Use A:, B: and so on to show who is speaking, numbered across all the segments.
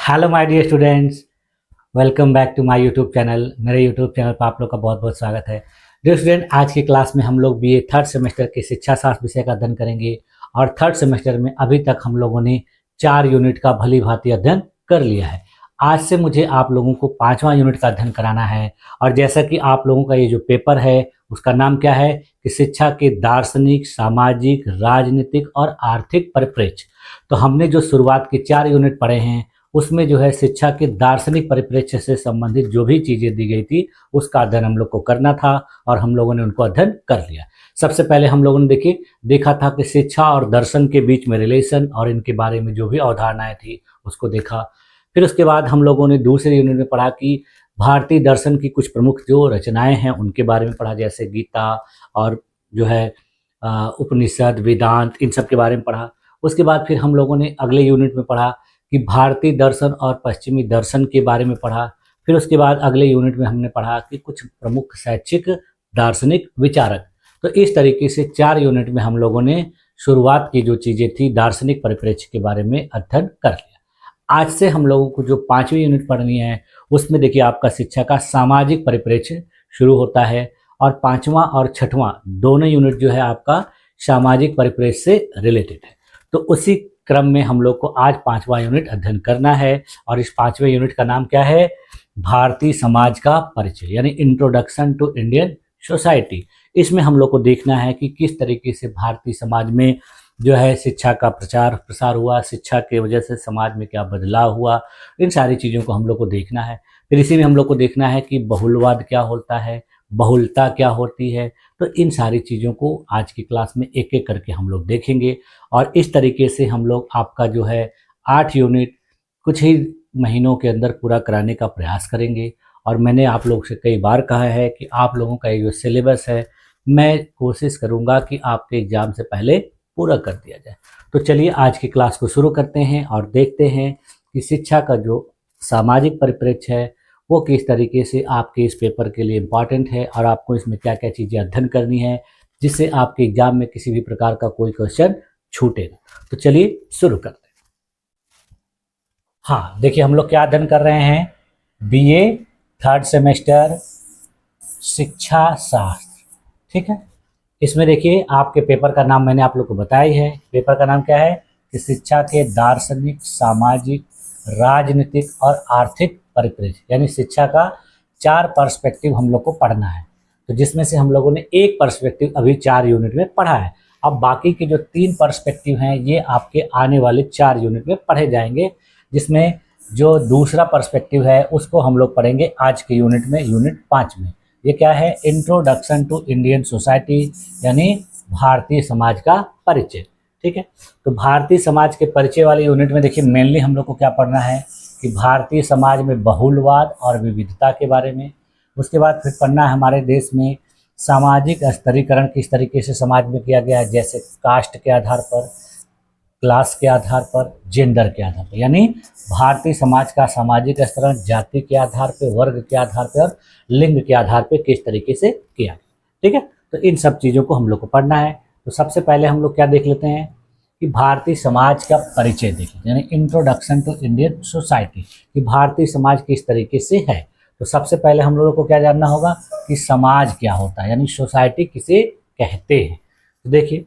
A: Hello my dear students, welcome back to my YouTube channel. मेरे YouTube channel पर आप लोग का बहुत बहुत स्वागत है। डियर स्टूडेंट, आज की क्लास में हम लोग बीए थर्ड सेमेस्टर के शिक्षा शास्त्र विषय का अध्ययन करेंगे। और थर्ड सेमेस्टर में अभी तक हम लोगों ने 4 यूनिट का भली भांति अध्ययन कर लिया है। आज से मुझे आप लोगों को 5वां यूनिट का अध्ययन कराना है। और जैसा कि आप लोगों का ये जो पेपर है उसका नाम क्या है कि शिक्षा के दार्शनिक, सामाजिक, राजनीतिक और आर्थिक परिप्रेक्ष्य। तो हमने जो शुरुआत के 4 यूनिट पढ़े हैं उसमें जो है शिक्षा के दार्शनिक परिप्रेक्ष्य से संबंधित जो भी चीजें दी गई थी उसका अध्ययन हम लोग को करना था और हम लोगों ने उनको अध्ययन कर लिया। सबसे पहले हम लोगों ने देखा था कि शिक्षा और दर्शन के बीच में रिलेशन और इनके बारे में जो भी अवधारणाएं थी उसको देखा। फिर उसके बाद हम लोगों ने दूसरे यूनिट में पढ़ा कि भारतीय दर्शन की कुछ प्रमुख जो रचनाएं हैं उनके बारे में पढ़ा, जैसे गीता और जो है उपनिषद, वेदांत, इन सब के बारे में पढ़ा। उसके बाद फिर हम लोगों ने अगले यूनिट में पढ़ा कि भारतीय दर्शन और पश्चिमी दर्शन के बारे में पढ़ा। फिर उसके बाद अगले यूनिट में हमने पढ़ा कि कुछ प्रमुख शैक्षिक दार्शनिक विचारक। तो इस तरीके से 4 यूनिट में हम लोगों ने शुरुआत की जो चीज़ें थी दार्शनिक परिप्रेक्ष्य के बारे में अध्ययन कर लिया। आज से हम लोगों को जो 5वीं यूनिट पढ़नी है उसमें देखिए आपका शिक्षा का सामाजिक परिप्रेक्ष्य शुरू होता है और 5वां और 6वां दोनों यूनिट जो है आपका सामाजिक परिप्रेक्ष्य से रिलेटेड है। तो उसी क्रम में हम लोग को आज 5वां यूनिट अध्ययन करना है और इस 5वें यूनिट का नाम क्या है? भारतीय समाज का परिचय, यानी इंट्रोडक्शन टू इंडियन सोसाइटी। इसमें हम लोग को देखना है कि किस तरीके से भारतीय समाज में जो है शिक्षा का प्रचार प्रसार हुआ, शिक्षा की वजह से समाज में क्या बदलाव हुआ, इन सारी चीज़ों को हम लोग को देखना है। फिर इसी में हम लोग को देखना है कि बहुलवाद क्या होता है, बहुलता क्या होती है। तो इन सारी चीज़ों को आज की क्लास में एक एक करके हम लोग देखेंगे और इस तरीके से हम लोग आपका जो है 8 यूनिट कुछ ही महीनों के अंदर पूरा कराने का प्रयास करेंगे। और मैंने आप लोग से कई बार कहा है कि आप लोगों का ये जो सिलेबस है मैं कोशिश करूँगा कि आपके एग्ज़ाम से पहले पूरा कर दिया जाए। तो चलिए आज की क्लास को शुरू करते हैं और देखते हैं कि शिक्षा का जो सामाजिक परिप्रेक्ष्य है वो किस तरीके से आपके इस पेपर के लिए इम्पॉर्टेंट है और आपको इसमें क्या क्या चीज़ें अध्ययन करनी है जिससे आपके एग्जाम में किसी भी प्रकार का कोई क्वेश्चन छूटेगा। तो चलिए शुरू करते हैं। हाँ, देखिए हम लोग क्या अध्ययन कर रहे हैं, बीए थर्ड सेमेस्टर शिक्षा शास्त्र, ठीक है। इसमें देखिए आपके पेपर का नाम मैंने आप लोग को बताया ही है। पेपर का नाम क्या है कि शिक्षा के दार्शनिक, सामाजिक, राजनीतिक और आर्थिक परिप्रेक्ष्य, यानी शिक्षा का 4 पर्सपेक्टिव हम लोग को पढ़ना है। तो जिसमें से हम लोगों ने एक पर्सपेक्टिव अभी 4 यूनिट में पढ़ा है। अब बाकी के जो 3 पर्सपेक्टिव हैं ये आपके आने वाले 4 यूनिट में पढ़े जाएंगे, जिसमें जो दूसरा पर्सपेक्टिव है उसको हम लोग पढ़ेंगे आज के यूनिट में, यूनिट 5 में। ये क्या है? इंट्रोडक्शन टू इंडियन सोसाइटी, यानी भारतीय समाज का परिचय, ठीक है। तो भारतीय समाज के परिचय वाले यूनिट में देखिए मेनली हम लोग को क्या पढ़ना है कि भारतीय समाज में बहुलवाद और विविधता के बारे में। उसके बाद फिर पढ़ना है हमारे देश में सामाजिक स्तरीकरण किस तरीके से समाज में किया गया है, जैसे कास्ट के आधार पर, क्लास के आधार पर, जेंडर के आधार पर, यानी भारतीय समाज का सामाजिक स्तरण जाति के आधार पर, वर्ग के आधार पर और लिंग के आधार पर किस तरीके से किया गया, ठीक है। तो इन सब चीज़ों को हम लोग को पढ़ना है। तो सबसे पहले हम लोग क्या देख लेते हैं कि भारतीय समाज का परिचय देख लेते हैं, यानी इंट्रोडक्शन टू इंडियन सोसाइटी, कि भारतीय समाज किस तरीके से है। तो सबसे पहले हम लोगों को क्या जानना होगा कि समाज क्या होता है, यानी सोसाइटी किसे कहते हैं। तो देखिए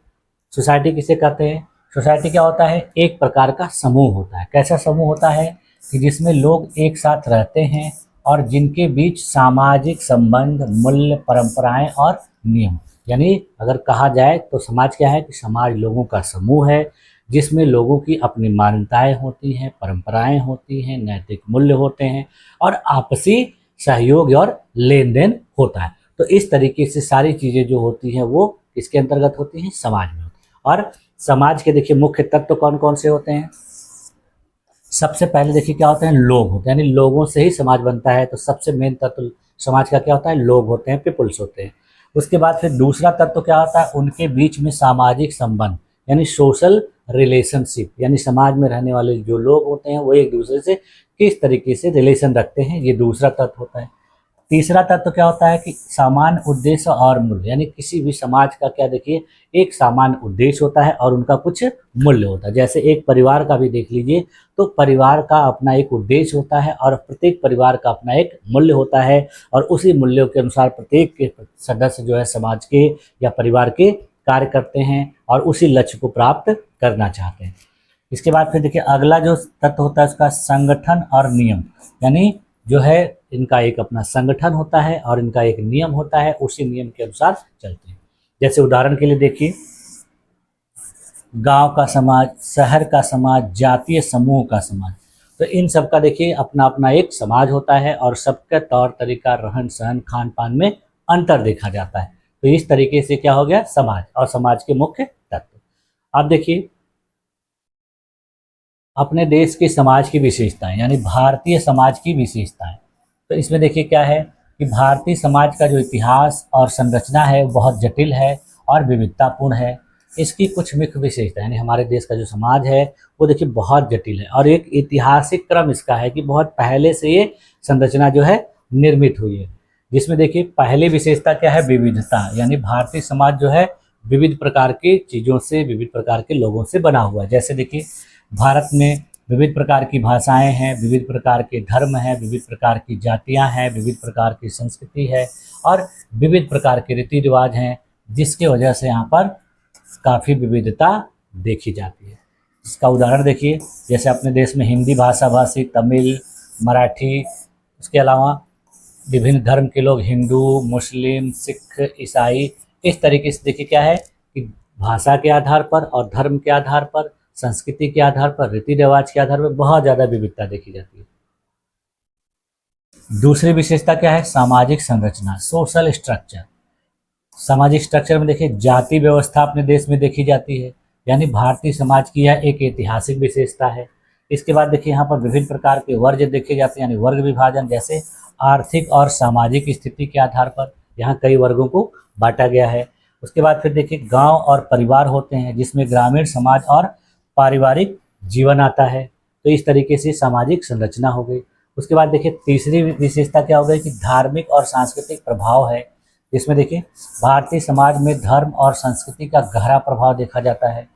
A: सोसाइटी किसे कहते हैं? सोसाइटी क्या होता है? एक प्रकार का समूह होता है। कैसा समूह होता है कि जिसमें लोग एक साथ रहते हैं और जिनके बीच सामाजिक संबंध, मूल्य, परंपराएं और नियम, यानी अगर कहा जाए तो समाज क्या है कि समाज लोगों का समूह है जिसमें लोगों की अपनी मान्यताएं होती हैं, परंपराएं होती हैं, नैतिक मूल्य होते हैं और आपसी सहयोग और लेन देन होता है। तो इस तरीके से सारी चीज़ें जो होती हैं वो किसके अंतर्गत होती हैं? समाज में। और समाज के देखिए मुख्य तत्व कौन कौन से होते हैं? सबसे पहले देखिए क्या होते हैं? लोग होते हैं, यानी लोगों से ही समाज बनता है। तो सबसे मेन तत्व समाज का क्या होता है? लोग होते हैं, पीपुल्स होते हैं। उसके बाद फिर दूसरा तत्व क्या होता है? उनके बीच में सामाजिक संबंध, यानी सोशल रिलेशनशिप, यानी समाज में रहने वाले जो लोग होते हैं वो एक दूसरे से किस तरीके से रिलेशन रखते हैं, ये दूसरा तत्व होता है। तीसरा तत्व क्या होता है कि सामान्य उद्देश्य और मूल्य, यानी किसी भी समाज का क्या देखिए एक सामान्य उद्देश्य होता है और उनका कुछ मूल्य होता है। जैसे एक परिवार का भी देख लीजिए, तो परिवार का अपना एक उद्देश्य होता है और प्रत्येक परिवार का अपना एक मूल्य होता है और उसी मूल्यों के अनुसार प्रत्येक के सदस्य जो है समाज के या परिवार के कार्य करते हैं और उसी लक्ष्य को प्राप्त करना चाहते हैं। इसके बाद फिर देखिए अगला जो तत्व होता है उसका संगठन और नियम, यानी जो है इनका एक अपना संगठन होता है और इनका एक नियम होता है, उसी नियम के अनुसार चलते हैं। जैसे उदाहरण के लिए देखिए, गांव का समाज, शहर का समाज, जातीय समूह का समाज, तो इन सब का देखिए अपना अपना एक समाज होता है और सबका तौर तरीका, रहन सहन, खान पान में अंतर देखा जाता है। तो इस तरीके से क्या हो गया समाज और समाज के मुख्य तत्व। अब देखिए अपने देश के समाज की विशेषताएं, यानी भारतीय समाज की विशेषताएं, तो इसमें देखिए क्या है कि भारतीय समाज का जो इतिहास और संरचना है वो बहुत जटिल है और विविधतापूर्ण है। इसकी कुछ मुख्य विशेषता, यानी हमारे देश का जो समाज है वो देखिए बहुत जटिल है और एक ऐतिहासिक क्रम इसका है कि बहुत पहले से ये संरचना जो है निर्मित हुई है। जिसमें देखिए पहली विशेषता क्या है, विविधता, यानी भारतीय समाज जो है विविध प्रकार की चीज़ों से, विविध प्रकार के लोगों से बना हुआ है। जैसे देखिए भारत में विविध प्रकार की भाषाएं हैं, विविध प्रकार के धर्म हैं, विविध प्रकार की जातियां हैं, विविध प्रकार की संस्कृति है और विविध प्रकार के रीति रिवाज हैं, जिसकी वजह से यहाँ पर काफ़ी विविधता देखी जाती है। इसका उदाहरण देखिए, जैसे अपने देश में हिंदी भाषा भाषी, तमिल, मराठी, इसके अलावा विभिन्न धर्म के लोग, हिंदू, मुस्लिम, सिख, ईसाई, इस तरीके से देखिए क्या है कि भाषा के आधार पर और धर्म के आधार पर, संस्कृति के आधार पर, रीति रिवाज के आधार पर बहुत ज़्यादा विविधता देखी जाती है। दूसरी विशेषता क्या है, सामाजिक संरचना, सोशल स्ट्रक्चर। सामाजिक स्ट्रक्चर में देखिए जाति व्यवस्था अपने देश में देखी जाती है, यानी भारतीय समाज की यह एक ऐतिहासिक विशेषता है। इसके बाद देखिए यहाँ पर विभिन्न प्रकार के वर्ग देखे जाते हैं, यानी वर्ग विभाजन, जैसे आर्थिक और सामाजिक स्थिति के आधार पर यहाँ कई वर्गों को बांटा गया है। उसके बाद फिर देखिए गांव और परिवार होते हैं, जिसमें ग्रामीण समाज और पारिवारिक जीवन आता है। तो इस तरीके से सामाजिक संरचना हो गई। उसके बाद देखिए तीसरी विशेषता क्या हो गई कि धार्मिक और सांस्कृतिक प्रभाव है। इसमें देखिए भारतीय समाज में धर्म और संस्कृति का गहरा प्रभाव देखा जाता है।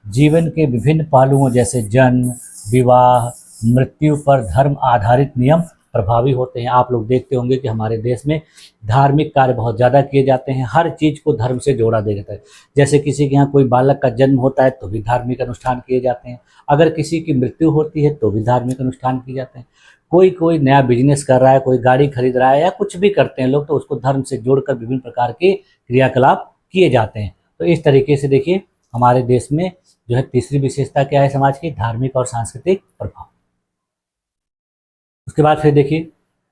A: जीवन के विभिन्न पहलुओं जैसे जन्म, विवाह, मृत्यु पर धर्म आधारित नियम प्रभावी होते हैं। आप लोग देखते होंगे कि हमारे देश में धार्मिक कार्य बहुत ज़्यादा किए जाते हैं, हर चीज़ को धर्म से जोड़ा दे जाता है। जैसे किसी के यहाँ कोई बालक का जन्म होता है तो भी धार्मिक अनुष्ठान किए जाते हैं, अगर किसी की मृत्यु होती है तो भी धार्मिक अनुष्ठान किए जाते हैं। कोई नया बिजनेस कर रहा है, कोई गाड़ी खरीद रहा है या कुछ भी करते हैं लोग, तो उसको धर्म से जोड़कर विभिन्न प्रकार के क्रियाकलाप किए जाते हैं। तो इस तरीके से देखिए हमारे देश में जो है तीसरी विशेषता क्या है समाज की, धार्मिक और सांस्कृतिक प्रभाव। उसके बाद फिर देखिए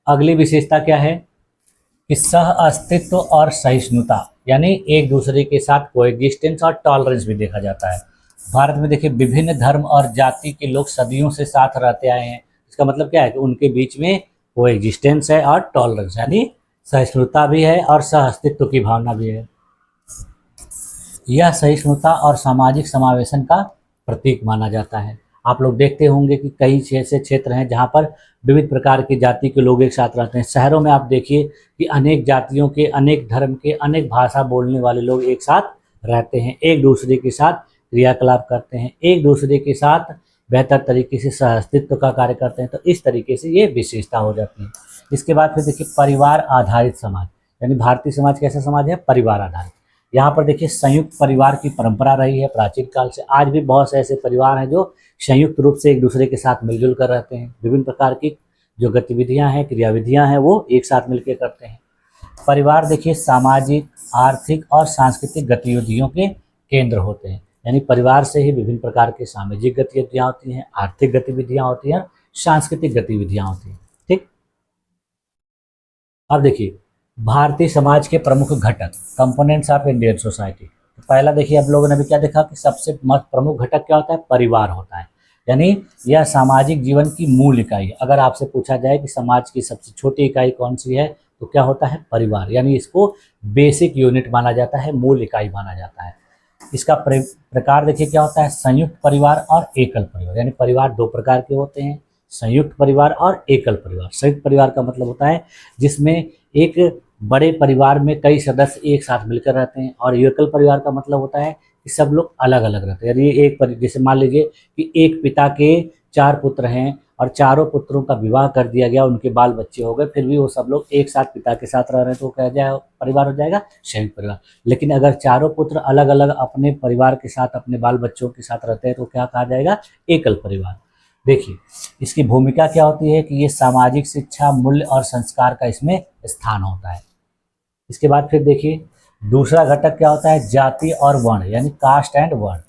A: अगली विशेषता क्या है कि सह अस्तित्व और सहिष्णुता, यानी एक दूसरे के साथ कोएग्जिस्टेंस और टॉलरेंस भी देखा जाता है। भारत में देखिए विभिन्न धर्म और जाति के लोग सदियों से साथ रहते आए हैं। इसका मतलब क्या है कि उनके बीच में कोएग्जिस्टेंस है और टॉलरेंस, यानी सहिष्णुता भी है और सह अस्तित्व की भावना भी है। यह सहिष्णुता और सामाजिक समावेशन का प्रतीक माना जाता है। आप लोग देखते होंगे कि कई ऐसे क्षेत्र हैं जहाँ पर विविध प्रकार की जाति के लोग एक साथ रहते हैं। शहरों में आप देखिए कि अनेक जातियों के, अनेक धर्म के, अनेक भाषा बोलने वाले लोग एक साथ रहते हैं, एक दूसरे के साथ क्रियाकलाप करते हैं, एक दूसरे के साथ बेहतर तरीके से सहअस्तित्व का कार्य करते हैं। तो इस तरीके से ये विशेषता हो जाती है। इसके बाद फिर देखिए परिवार आधारित समाज, यानी भारतीय समाज कैसा समाज है, परिवार आधारित। यहाँ पर देखिए संयुक्त परिवार की परंपरा रही है प्राचीन काल से। आज भी बहुत से ऐसे परिवार हैं जो संयुक्त रूप से एक दूसरे के साथ मिलजुल कर रहते हैं। विभिन्न प्रकार की जो गतिविधियां हैं, क्रियाविधियां हैं, वो एक साथ मिलकर करते हैं। परिवार देखिए सामाजिक, आर्थिक और सांस्कृतिक गतिविधियों के केंद्र होते हैं, यानी परिवार से ही विभिन्न प्रकार की सामाजिक गतिविधियां होती हैं, आर्थिक गतिविधियां होती हैं, सांस्कृतिक गतिविधियां होती हैं। ठीक, अब देखिए भारतीय समाज के प्रमुख घटक, कंपोनेंट्स ऑफ इंडियन सोसाइटी। तो पहला देखिए आप लोगों ने भी क्या देखा कि सबसे प्रमुख घटक क्या होता है, परिवार होता है, यानी यह सामाजिक जीवन की मूल इकाई है। अगर आपसे पूछा जाए कि समाज की सबसे छोटी इकाई कौन सी है, तो क्या होता है, परिवार, यानी इसको बेसिक यूनिट माना जाता है, मूल इकाई माना जाता है। इसका प्रकार देखिए क्या होता है, संयुक्त परिवार और एकल परिवार, यानी परिवार दो प्रकार के होते हैं, संयुक्त परिवार और एकल परिवार। संयुक्त परिवार का मतलब होता है जिसमें एक बड़े परिवार में कई सदस्य एक साथ मिलकर रहते हैं, और एकल परिवार का मतलब होता है कि सब लोग अलग अलग रहते हैं। यदि जैसे मान लीजिए कि एक पिता के 4 पुत्र हैं और चारों पुत्रों का विवाह कर दिया गया, उनके बाल बच्चे हो गए, फिर भी वो सब लोग एक साथ पिता के साथ रह रहे हैं, तो क्या जाए परिवार हो जाएगा, संयुक्त परिवार। लेकिन अगर चारों पुत्र अलग अलग अपने परिवार के साथ, अपने बाल बच्चों के साथ रहते हैं, तो क्या कहा जाएगा, एकल परिवार। देखिए इसकी भूमिका क्या होती है कि ये सामाजिक शिक्षा, मूल्य और संस्कार का इसमें स्थान होता है। इसके बाद फिर देखिए दूसरा घटक क्या होता है, जाति और वर्ण, यानी कास्ट एंड वर्ण।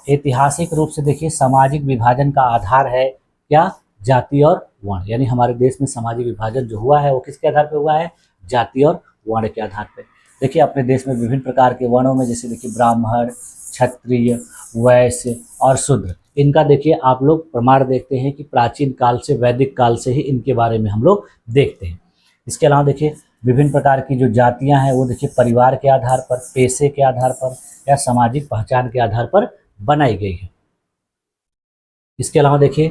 A: ऐतिहासिक रूप से देखिए सामाजिक विभाजन का आधार है क्या, जाति और वर्ण। यानी हमारे देश में सामाजिक विभाजन जो हुआ है वो किसके आधार पर हुआ है, जाति और वर्ण के आधार पर। देखिए अपने देश में विभिन्न प्रकार के वर्णों में, जैसे देखिए ब्राह्मण, क्षत्रिय, वैश्य और शूद्र, इनका देखिए आप लोग प्रमाण देखते हैं कि प्राचीन काल से, वैदिक काल से ही इनके बारे में हम लोग देखते हैं। इसके अलावा देखिए विभिन्न प्रकार की जो जातियां हैं वो देखिए परिवार के आधार पर, पेशे के आधार पर या सामाजिक पहचान के आधार पर बनाई गई है। इसके अलावा देखिए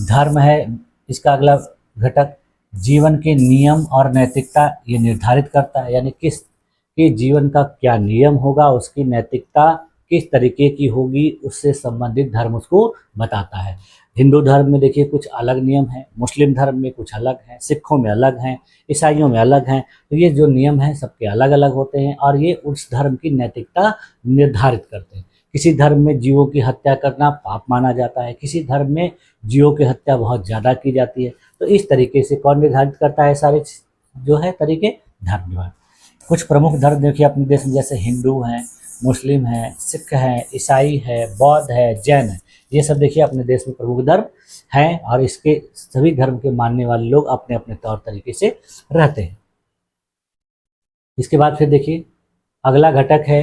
A: धर्म है इसका अगला घटक। जीवन के नियम और नैतिकता ये निर्धारित करता है, यानी किस के जीवन का क्या नियम होगा, उसकी नैतिकता किस तरीके की होगी, उससे संबंधित धर्म उसको बताता है। हिंदू धर्म में देखिए कुछ अलग नियम हैं, मुस्लिम धर्म में कुछ अलग हैं, सिखों में अलग हैं, ईसाइयों में अलग हैं। तो ये जो नियम हैं सबके अलग अलग होते हैं और ये उस धर्म की नैतिकता निर्धारित करते हैं। किसी धर्म में जीवों की हत्या करना पाप माना जाता है, किसी धर्म में जीवों की हत्या बहुत ज़्यादा की जाती है। तो इस तरीके से कौन निर्धारित करता है सारे जो है तरीके, धर्म जो है। कुछ प्रमुख धर्म देखिए अपने देश में, जैसे हिंदू हैं, मुस्लिम हैं, सिख हैं, ईसाई है, बौद्ध है, जैन है, ये सब देखिए अपने देश में प्रमुख धर्म हैं और इसके सभी धर्म के मानने वाले लोग अपने अपने तौर तरीके से रहते हैं। इसके बाद फिर देखिए अगला घटक है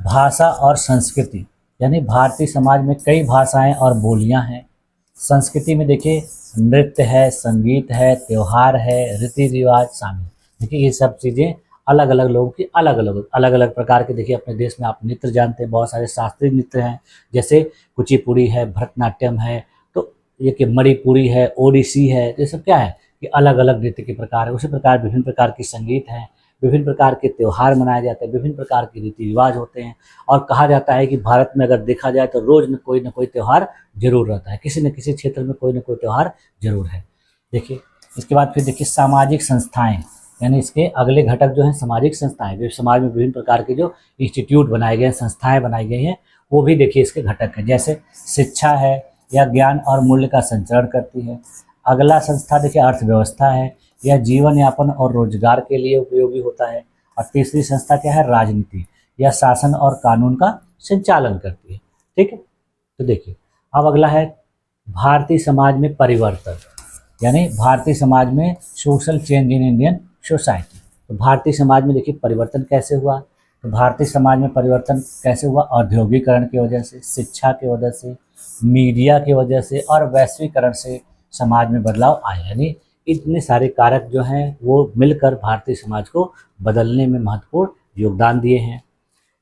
A: भाषा और संस्कृति, यानी भारतीय समाज में कई भाषाएं और बोलियां हैं। संस्कृति में देखिए नृत्य है, संगीत है, त्योहार है, रीति रिवाज शामिल। देखिए ये सब चीज़ें अलग अलग लोगों की अलग अलग प्रकार के, देखिए अपने देश में आप नृत्य जानते हैं, बहुत सारे शास्त्रीय नृत्य हैं, जैसे कुचिपुड़ी है, भरतनाट्यम है, तो ये कि मणिपुरी है, ओडिसी है, ये सब क्या है कि अलग अलग नृत्य के प्रकार है। उसी प्रकार विभिन्न प्रकार के संगीत हैं, विभिन्न प्रकार के त्यौहार मनाए जाते हैं, विभिन्न प्रकार के रीति रिवाज होते हैं। और कहा जाता है कि भारत में अगर देखा जाए तो रोज न कोई त्यौहार जरूर रहता है, किसी न किसी क्षेत्र में कोई न कोई त्यौहार जरूर है। देखिए इसके बाद फिर देखिए सामाजिक संस्थाएं, यानी इसके अगले घटक जो है सामाजिक संस्थाएं, जो समाज में विभिन्न प्रकार के जो इंस्टीट्यूट बनाए गए हैं, संस्थाएं बनाई गई हैं, वो भी देखिए इसके घटक है। जैसे शिक्षा है या ज्ञान और मूल्य का संचरण करती है। अगला संस्था देखिए अर्थव्यवस्था है, यह जीवन यापन और रोजगार के लिए उपयोगी होता है। और तीसरी संस्था क्या है, राजनीति, यह शासन और कानून का संचालन करती है। ठीक है, तो देखिए अब अगला है भारतीय समाज में परिवर्तन, यानी भारतीय समाज में social change in Indian society. तो भारतीय समाज में देखिए परिवर्तन कैसे हुआ, तो भारतीय समाज में परिवर्तन कैसे हुआ, औद्योगिकरण की वजह से, शिक्षा की वजह से, मीडिया की वजह से और वैश्वीकरण से समाज में बदलाव आया। यानी इतने सारे कारक जो हैं वो मिलकर भारतीय समाज को बदलने में महत्वपूर्ण योगदान दिए हैं।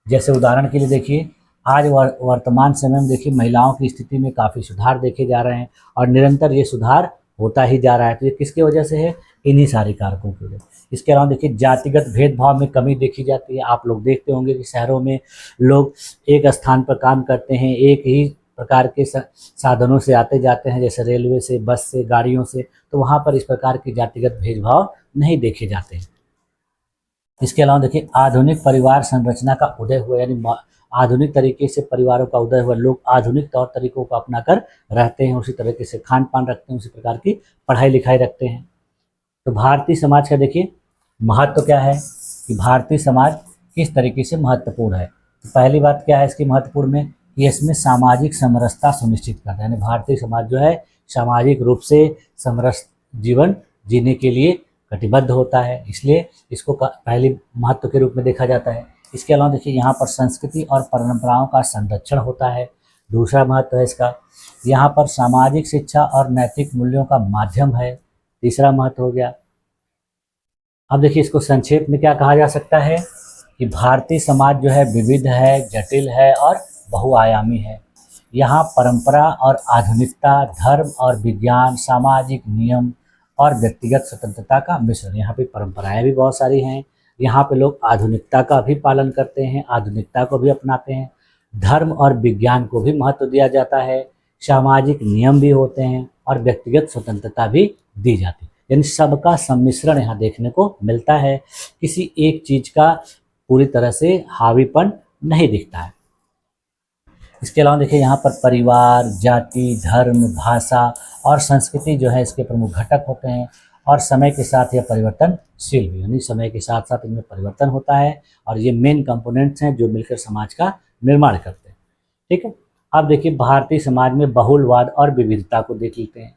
A: जैसे उदाहरण के लिए देखिए आज वर्तमान समय में देखिए महिलाओं की स्थिति में काफ़ी सुधार देखे जा रहे हैं और निरंतर ये सुधार होता ही जा रहा है। तो ये किसकी वजह से है, इन्हीं सारे कारकों की वजह। इसके अलावा देखिए जातिगत भेदभाव में कमी देखी जाती है। आप लोग देखते होंगे कि शहरों में लोग एक स्थान पर काम करते हैं, एक ही प्रकार के साधनों से आते जाते हैं, जैसे रेलवे से, बस से, गाड़ियों से, तो वहाँ पर इस प्रकार के जातिगत भेदभाव नहीं देखे जाते हैं। इसके अलावा देखिए आधुनिक परिवार संरचना का उदय हुआ, यानी आधुनिक तरीके से परिवारों का उदय हुआ, लोग आधुनिक तौर तरीकों को अपनाकर रहते हैं, उसी तरीके से खान पान रखते हैं, उसी प्रकार की पढ़ाई लिखाई रखते हैं। तो भारतीय समाज का देखिए महत्व क्या है कि भारतीय समाज किस तरीके से महत्वपूर्ण है। तो पहली बात क्या है इसकी महत्वपूर्ण में कि इसमें सामाजिक समरसता सुनिश्चित करता है, यानी भारतीय समाज जो है सामाजिक रूप से समरस जीवन जीने के लिए कटिबद्ध होता है, इसलिए इसको पहली महत्व के रूप में देखा जाता है। इसके अलावा देखिए यहाँ पर संस्कृति और परंपराओं का संरक्षण होता है, दूसरा महत्व है इसका। यहाँ पर सामाजिक शिक्षा और नैतिक मूल्यों का माध्यम है, तीसरा महत्व हो गया। अब देखिए इसको संक्षेप में क्या कहा जा सकता है कि भारतीय समाज जो है विविध है, जटिल है और बहुआयामी है। यहाँ परंपरा और आधुनिकता, धर्म और विज्ञान, सामाजिक नियम और व्यक्तिगत स्वतंत्रता का मिश्रण। यहाँ पे परंपराएं भी बहुत सारी हैं, यहाँ पे लोग आधुनिकता का भी पालन करते हैं, आधुनिकता को भी अपनाते हैं, धर्म और विज्ञान को भी महत्व दिया जाता है, सामाजिक नियम भी होते हैं और व्यक्तिगत स्वतंत्रता भी दी जाती है। यानी सबका सम्मिश्रण यहाँ देखने को मिलता है, किसी एक चीज का पूरी तरह से हावीपन नहीं दिखता है। इसके अलावा देखिए यहाँ पर परिवार, जाति, धर्म, भाषा और संस्कृति जो है इसके प्रमुख घटक होते हैं और समय के साथ यह परिवर्तनशील भी, यानी समय के साथ साथ इनमें परिवर्तन होता है और ये मेन कंपोनेंट्स हैं जो मिलकर समाज का निर्माण करते हैं। ठीक है, अब देखिए भारतीय समाज में बहुलवाद और विविधता को देख लेते हैं,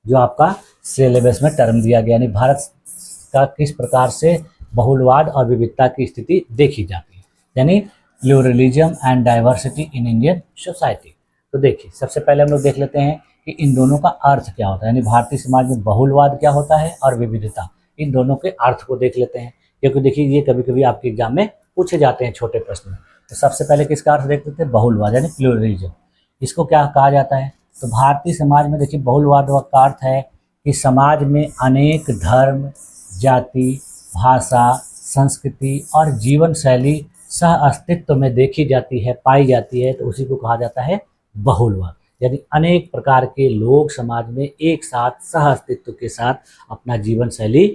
A: जो आपका सिलेबस में टर्म दिया गया, यानी भारत का किस प्रकार से बहुलवाद और विविधता की स्थिति देखी जाती है, यानी pluralism and diversity in Indian society. तो देखिए सबसे पहले हम लोग देख लेते हैं कि इन दोनों का अर्थ क्या होता है, यानी भारतीय समाज में बहुलवाद क्या होता है और विविधता, इन दोनों के अर्थ को देख लेते हैं, क्योंकि देखिए ये कभी कभी आपके एग्जाम में पूछे जाते हैं छोटे प्रश्न में। तो सबसे पहले किसका अर्थ देख लेते हैं, बहुलवाद यानी प्लूरलिज्म। इसको क्या कहा जाता है, तो भारतीय समाज में देखिए बहुलवाद का अर्थ है कि समाज में अनेक धर्म, जाति, भाषा, संस्कृति और जीवन शैली सह अस्तित्व में देखी जाती है, पाई जाती है, तो उसी को कहा जाता है बहुलवाद। यानी अनेक प्रकार के लोग समाज में एक साथ सह अस्तित्व के साथ अपना जीवन शैली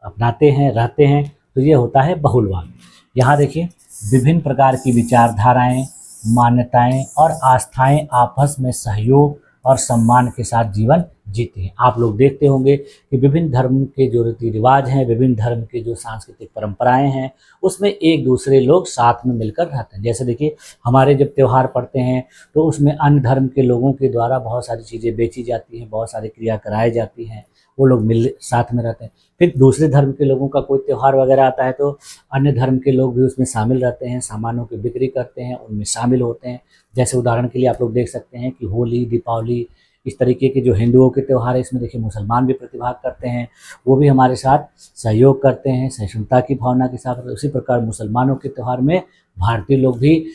A: अपनाते हैं, रहते हैं, तो ये होता है बहुलवाद। यहाँ देखिए विभिन्न प्रकार की विचारधाराएं, मान्यताएं और आस्थाएं आपस में सहयोग और सम्मान के साथ जीवन जीती हैं। आप लोग देखते होंगे कि विभिन्न धर्म के जो रीति रिवाज हैं, विभिन्न धर्म के जो सांस्कृतिक परंपराएं हैं, उसमें एक दूसरे लोग साथ में मिलकर रहते हैं। जैसे देखिए हमारे जब त्यौहार पड़ते हैं तो उसमें अन्य धर्म के लोगों के द्वारा बहुत सारी चीज़ें बेची जाती हैं, बहुत सारी क्रिया कराई जाती हैं, वो लोग मिल साथ में रहते हैं। फिर दूसरे धर्म के लोगों का कोई त्यौहार वगैरह आता है तो अन्य धर्म के लोग भी उसमें शामिल रहते हैं, सामानों की बिक्री करते हैं, उनमें शामिल होते हैं। जैसे उदाहरण के लिए आप लोग देख सकते हैं कि होली, दीपावली, इस तरीके के जो हिंदुओं के त्यौहार है, इसमें देखिए मुसलमान भी प्रतिभाग करते हैं, वो भी हमारे साथ सहयोग करते हैं, सहिष्णुता की भावना के साथ। उसी प्रकार मुसलमानों के त्यौहार में भारतीय लोग भी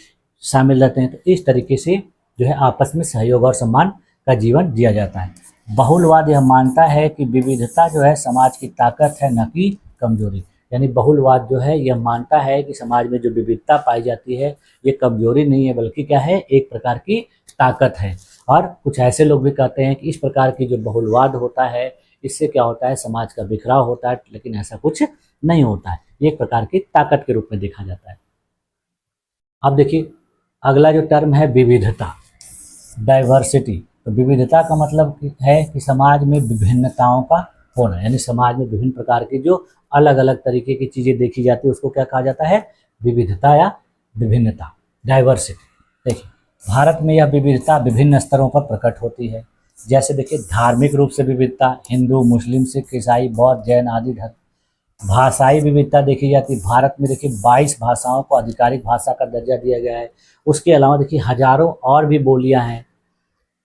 A: शामिल रहते हैं। तो इस तरीके से जो है आपस में सहयोग और सम्मान का जीवन जिया जाता है। बहुलवाद यह मानता है कि विविधता जो है समाज की ताकत है, न कि कमजोरी। यानी बहुलवाद जो है यह मानता है कि समाज में जो विविधता पाई जाती है ये कमजोरी नहीं है, बल्कि क्या है, एक प्रकार की ताकत है। और कुछ ऐसे लोग भी कहते हैं कि इस प्रकार की जो बहुलवाद होता है इससे क्या होता है, समाज का बिखराव होता है, लेकिन ऐसा कुछ नहीं होता है, ये एक प्रकार की ताकत के रूप में देखा जाता है। अब देखिए अगला जो टर्म है विविधता, डाइवर्सिटी। तो विविधता का मतलब है कि समाज में विभिन्नताओं का होना, यानी समाज में विभिन्न प्रकार की जो अलग अलग तरीके की चीज़ें देखी जाती है उसको क्या कहा जाता है, विविधता या विभिन्नता, डाइवर्सिटी। देखिए भारत में यह विविधता विभिन्न स्तरों पर प्रकट होती है। जैसे देखिए धार्मिक रूप से विविधता, हिंदू, मुस्लिम, सिख, ईसाई, बौद्ध, जैन आदि धर्म। भाषाई विविधता देखी जाती है, भारत में देखिए 22 भाषाओं को आधिकारिक भाषा का दर्जा दिया गया है। उसके अलावा देखिए हजारों और भी बोलियां हैं।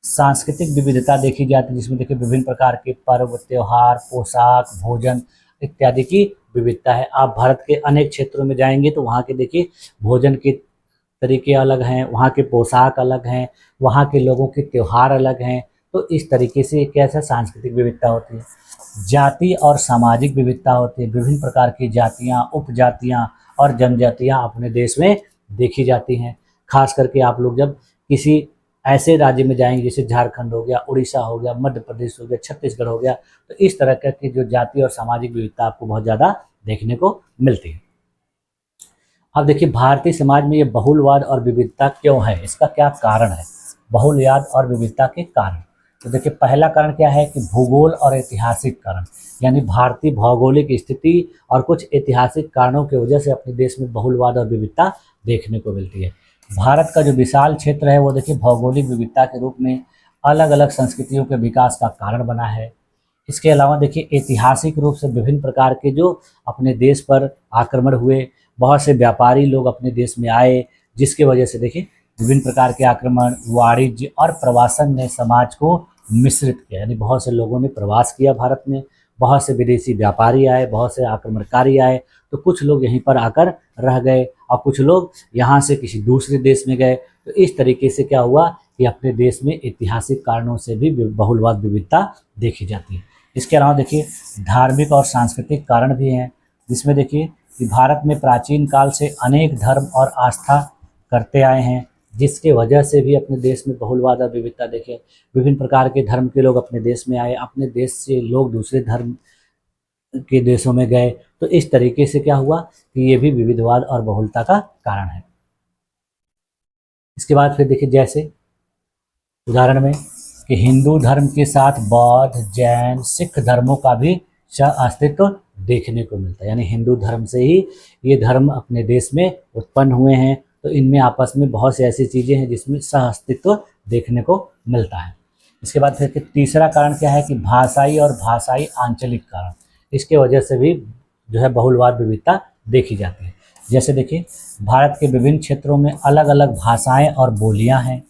A: सांस्कृतिक विविधता देखी जाती है, जिसमें देखिए विभिन्न प्रकार के पर्व, त्योहार, पोशाक, भोजन इत्यादि की विविधता है। आप भारत के अनेक क्षेत्रों में जाएंगे तो वहाँ के देखिए भोजन के तरीके अलग हैं, वहाँ के पोशाक अलग हैं, वहाँ के लोगों के त्यौहार अलग हैं। तो इस तरीके से कैसा सांस्कृतिक विविधता होती है। जाति और सामाजिक विविधता होती है, विभिन्न प्रकार की जातियाँ, उपजातियाँ और जनजातियाँ अपने देश में देखी जाती हैं। खास करके आप लोग जब किसी ऐसे राज्य में जाएंगे जैसे झारखंड हो गया, उड़ीसा हो गया, मध्य प्रदेश हो गया, छत्तीसगढ़ हो गया, तो इस तरह की जो जाति और सामाजिक विविधता आपको बहुत ज़्यादा देखने को मिलती है। अब देखिए भारतीय समाज में ये बहुलवाद और विविधता क्यों है, इसका क्या कारण है, बहुलवाद और विविधता के कारण। तो देखिए पहला कारण क्या है कि भूगोल और ऐतिहासिक कारण, यानी भारतीय भौगोलिक स्थिति और कुछ ऐतिहासिक कारणों की वजह से अपने देश में बहुलवाद और विविधता देखने को मिलती है। भारत का जो विशाल क्षेत्र है वो देखिए भौगोलिक विविधता के रूप में अलग अलग संस्कृतियों के विकास का कारण बना है। इसके अलावा देखिए ऐतिहासिक रूप से विभिन्न प्रकार के जो अपने देश पर आक्रमण हुए, बहुत से व्यापारी लोग अपने देश में आए, जिसके वजह से देखिए विभिन्न प्रकार के आक्रमण, वाणिज्य और प्रवासन ने समाज को मिश्रित किया, यानी बहुत से लोगों ने प्रवास किया भारत में, बहुत से विदेशी व्यापारी आए, बहुत से आक्रमणकारी आए, तो कुछ लोग यहीं पर आकर रह गए और कुछ लोग यहाँ से किसी दूसरे देश में गए। तो इस तरीके से क्या हुआ, कि अपने देश में ऐतिहासिक कारणों से भी बहुलवाद विविधता देखी जाती है। इसके अलावा देखिए धार्मिक और सांस्कृतिक कारण भी हैं, जिसमें देखिए कि भारत में प्राचीन काल से अनेक धर्म और आस्था करते आए हैं, जिसके वजह से भी अपने देश में बहुलवाद और विविधता देखिए विभिन्न प्रकार के धर्म के लोग अपने देश में आए, अपने देश से लोग दूसरे धर्म के देशों में गए, तो इस तरीके से क्या हुआ कि ये भी विविधवाद और बहुलता का कारण है। इसके बाद फिर देखिए जैसे उदाहरण में कि हिंदू धर्म के साथ बौद्ध, जैन, सिख धर्मों का भी अस्तित्व देखने को मिलता है, यानी हिंदू धर्म से ही ये धर्म अपने देश में उत्पन्न हुए हैं, तो इनमें आपस में बहुत सी ऐसी चीज़ें हैं जिसमें सह अस्तित्व देखने को मिलता है। इसके बाद फिर तीसरा कारण क्या है कि भाषाई और भाषाई आंचलिक कारण, इसके वजह से भी जो है बहुलवाद विविधता देखी जाती है। जैसे देखिए भारत के विभिन्न क्षेत्रों में अलग अलग भाषाएं और बोलियां हैं।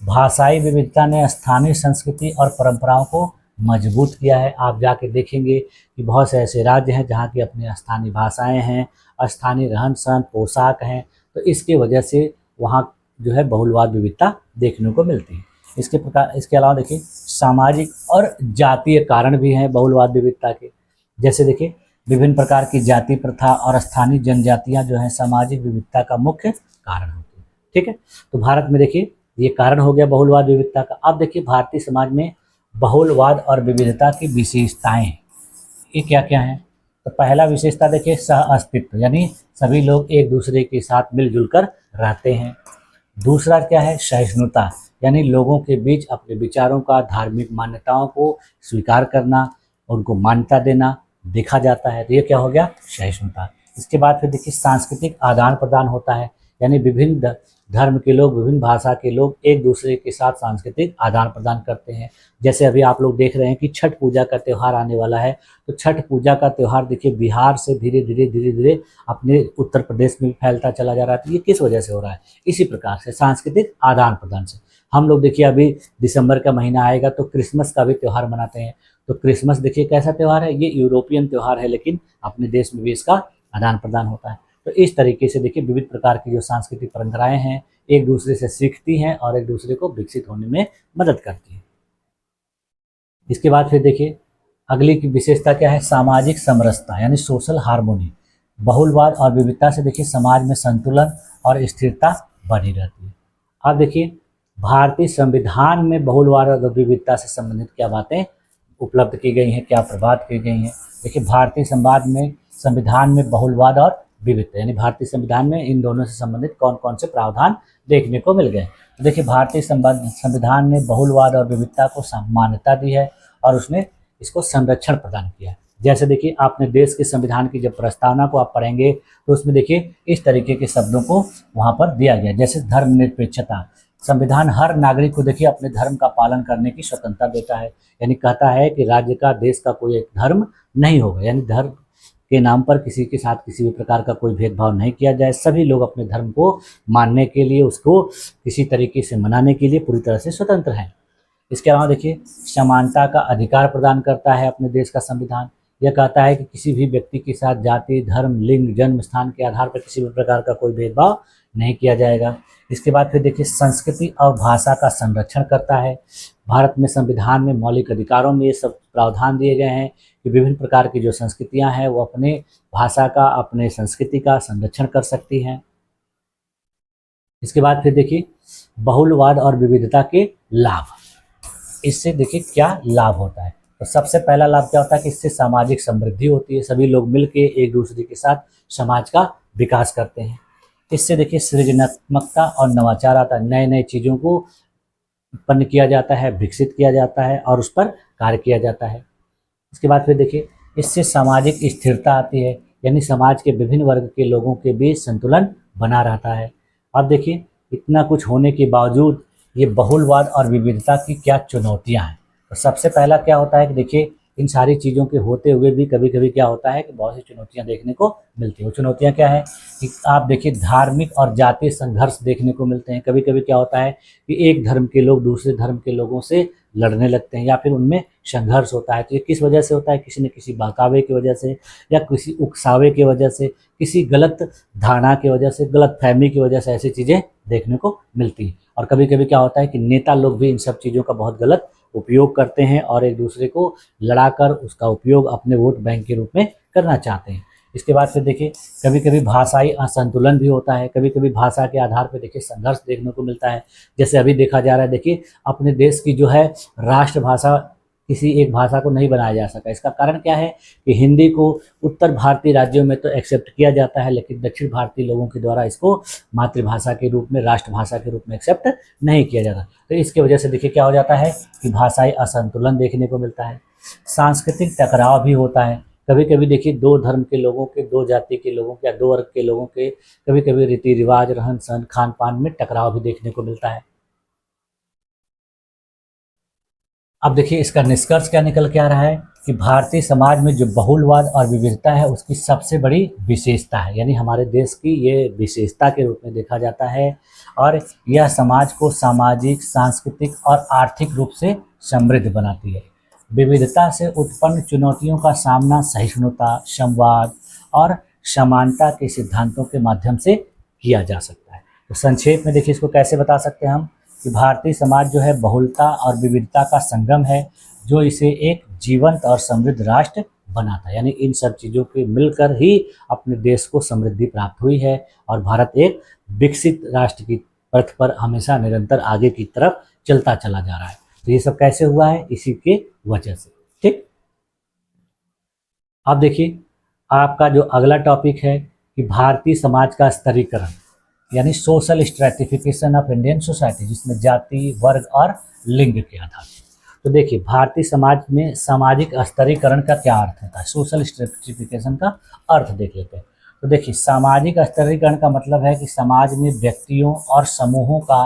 A: भाषाई विविधता ने स्थानीय संस्कृति और परंपराओं को मजबूत किया है। आप जाके देखेंगे कि बहुत से ऐसे राज्य हैं जहाँ की अपनी स्थानीय भाषाएं हैं, स्थानीय रहन सहन, पोशाक हैं, तो इसके वजह से वहाँ जो है बहुलवाद विविधता देखने को मिलती है। इसके अलावा देखिए सामाजिक और जातीय कारण भी हैं बहुलवाद विविधता के। जैसे देखिए विभिन्न प्रकार की जाति प्रथा और स्थानीय जनजातियाँ जो हैं सामाजिक विविधता का मुख्य कारण होती है। ठीक है, तो भारत में देखिए ये कारण हो गया बहुलवाद विविधता का। अब देखिए भारतीय समाज में बहुलवाद और विविधता की विशेषताएं ये क्या क्या हैं। तो पहला विशेषता देखिए सह अस्तित्व, यानी सभी लोग एक दूसरे के साथ मिलजुल कर रहते हैं। दूसरा क्या है सहिष्णुता, यानी लोगों के बीच अपने विचारों का, धार्मिक मान्यताओं को स्वीकार करना, उनको मान्यता देना देखा जाता है, तो ये क्या हो गया सहिष्णुता। इसके बाद फिर देखिए सांस्कृतिक आदान प्रदान होता है, यानी विभिन्न धर्म के लोग, विभिन्न भाषा के लोग एक दूसरे के साथ सांस्कृतिक आदान प्रदान करते हैं। जैसे अभी आप लोग देख रहे हैं कि छठ पूजा का त्यौहार आने वाला है, तो छठ पूजा का त्यौहार देखिए बिहार से धीरे धीरे अपने उत्तर प्रदेश में फैलता चला जा रहा है। तो ये किस वजह से हो रहा है, इसी प्रकार से सांस्कृतिक आदान प्रदान से। हम लोग देखिए अभी दिसंबर का महीना आएगा तो क्रिसमस का भी त्यौहार मनाते हैं। तो क्रिसमस देखिए कैसा त्यौहार है, ये यूरोपियन त्यौहार है, लेकिन अपने देश में भी इसका आदान प्रदान होता है। तो इस तरीके से देखिए विविध प्रकार की जो सांस्कृतिक परंपराएं हैं एक दूसरे से सीखती हैं और एक दूसरे को विकसित होने में मदद करती हैं। इसके बाद फिर देखिए अगली की विशेषता क्या है सामाजिक समरसता, यानी सोशल हार्मोनी। बहुलवाद और विविधता से देखिए समाज में संतुलन और स्थिरता बनी रहती है। अब देखिए भारतीय संविधान में बहुलवाद और विविधता से संबंधित क्या बातें उपलब्ध की गई हैं, क्या प्रभाव की गई हैं। देखिए भारतीय संविधान में बहुलवाद और विविधता, यानी भारतीय संविधान में इन दोनों से संबंधित कौन कौन से प्रावधान देखने को मिल गए। तो देखिए भारतीय संविधान ने बहुलवाद और विविधता को मान्यता दी है और उसने इसको संरक्षण प्रदान किया है। जैसे देखिए आपने देश के संविधान की जब प्रस्तावना को आप पढ़ेंगे तो उसमें देखिए इस तरीके के शब्दों को वहाँ पर दिया गया, जैसे धर्मनिरपेक्षता। संविधान हर नागरिक को देखिए अपने धर्म का पालन करने की स्वतंत्रता देता है, यानी कहता है कि राज्य का, देश का कोई एक धर्म नहीं होगा, यानी धर्म के नाम पर किसी के साथ किसी भी प्रकार का कोई भेदभाव नहीं किया जाए। सभी लोग अपने धर्म को मानने के लिए, उसको किसी तरीके से मनाने के लिए पूरी तरह से स्वतंत्र हैं। इसके अलावा देखिए समानता का अधिकार प्रदान करता है अपने देश का संविधान। यह कहता है कि किसी भी व्यक्ति के साथ जाति, धर्म, लिंग, जन्म स्थान के आधार पर किसी भी प्रकार का कोई भेदभाव नहीं किया जाएगा। इसके बाद फिर देखिए संस्कृति और भाषा का संरक्षण करता है। भारत में संविधान में मौलिक अधिकारों में ये सब प्रावधान दिए गए हैं कि विभिन्न प्रकार की जो संस्कृतियां हैं वो अपने भाषा का, अपने संस्कृति का संरक्षण कर सकती हैं। इसके बाद फिर देखिए बहुलवाद और विविधता के लाभ। इससे देखिए क्या लाभ होता है। तो सबसे पहला लाभ क्या होता है कि इससे सामाजिक समृद्धि होती है, सभी लोग मिलके एक दूसरे के साथ समाज का विकास करते हैं। इससे देखिए सृजनात्मकता और नवाचार आता है, नए नए चीज़ों को उत्पन्न किया जाता है, विकसित किया जाता है और उस पर कार्य किया जाता है। इसके बाद फिर देखिए इससे सामाजिक स्थिरता आती है, यानी समाज के विभिन्न वर्ग के लोगों के बीच संतुलन बना रहता है। अब देखिए इतना कुछ होने के बावजूद ये बहुलवाद और विविधता की क्या चुनौतियां हैं। तो सबसे पहला क्या होता है कि देखिए इन सारी चीज़ों के होते हुए भी कभी कभी क्या होता है कि बहुत सी चुनौतियां देखने को मिलती हैं। वो चुनौतियां क्या है कि आप देखिए धार्मिक और जातीय संघर्ष देखने को मिलते हैं। कभी कभी क्या होता है कि एक धर्म के लोग दूसरे धर्म के लोगों से लड़ने लगते हैं या फिर उनमें संघर्ष होता है। तो ये किस वजह से होता है? किसी न किसी बहकावे की वजह से या किसी उकसावे की वजह से, किसी गलत धारणा की वजह से, गलत फहमी की वजह से ऐसी चीज़ें देखने को मिलती हैं। और कभी कभी क्या होता है कि नेता लोग भी इन सब चीज़ों का बहुत गलत उपयोग करते हैं और एक दूसरे को लड़ाकर उसका उपयोग अपने वोट बैंक के रूप में करना चाहते हैं। इसके बाद फिर देखिए कभी कभी भाषाई असंतुलन भी होता है। कभी कभी भाषा के आधार पर देखिए संघर्ष देखने को मिलता है। जैसे अभी देखा जा रहा है, देखिए अपने देश की जो है राष्ट्रभाषा किसी एक भाषा को नहीं बनाया जा सका। इसका कारण क्या है कि हिंदी को उत्तर भारतीय राज्यों में तो एक्सेप्ट किया जाता है, लेकिन दक्षिण भारतीय लोगों के द्वारा इसको मातृभाषा के रूप में, राष्ट्रभाषा के रूप में एक्सेप्ट नहीं किया जाता। तो इसकी वजह से देखिए क्या हो जाता है कि भाषाई असंतुलन देखने को मिलता है। सांस्कृतिक टकराव भी होता है। कभी कभी देखिए दो धर्म के लोगों के, दो जाति के लोगों के या दो वर्ग के लोगों के कभी कभी रीति रिवाज, रहन सहन, खान पान में टकराव भी देखने को मिलता है। अब देखिए इसका निष्कर्ष क्या निकल के आ रहा है कि भारतीय समाज में जो बहुलवाद और विविधता है उसकी सबसे बड़ी विशेषता है, यानी हमारे देश की ये विशेषता के रूप में देखा जाता है। और यह समाज को सामाजिक, सांस्कृतिक और आर्थिक रूप से समृद्ध बनाती है। विविधता से उत्पन्न चुनौतियों का सामना सहिष्णुता, संवाद और समानता के सिद्धांतों के माध्यम से किया जा सकता है। तो संक्षेप में देखिए इसको कैसे बता सकते हैं हम कि भारतीय समाज जो है बहुलता और विविधता का संगम है, जो इसे एक जीवंत और समृद्ध राष्ट्र बनाता है। यानी इन सब चीज़ों के मिलकर ही अपने देश को समृद्धि प्राप्त हुई है और भारत एक विकसित राष्ट्र की पथ पर हमेशा निरंतर आगे की तरफ चलता चला जा रहा है। तो ये सब कैसे हुआ है? इसी के वजह से। ठीक, अब देखिए आपका जो अगला टॉपिक है कि भारतीय समाज का स्तरीकरण, यानी social stratification of Indian society, जिसमें जाति, वर्ग और लिंग के आधार पर। तो देखिए भारतीय समाज में सामाजिक स्तरीकरण का क्या अर्थ होता है? सोशल स्ट्रैटिफिकेशन का अर्थ देख लेते हैं। तो देखिए सामाजिक स्तरीकरण का मतलब है कि समाज में व्यक्तियों और समूहों का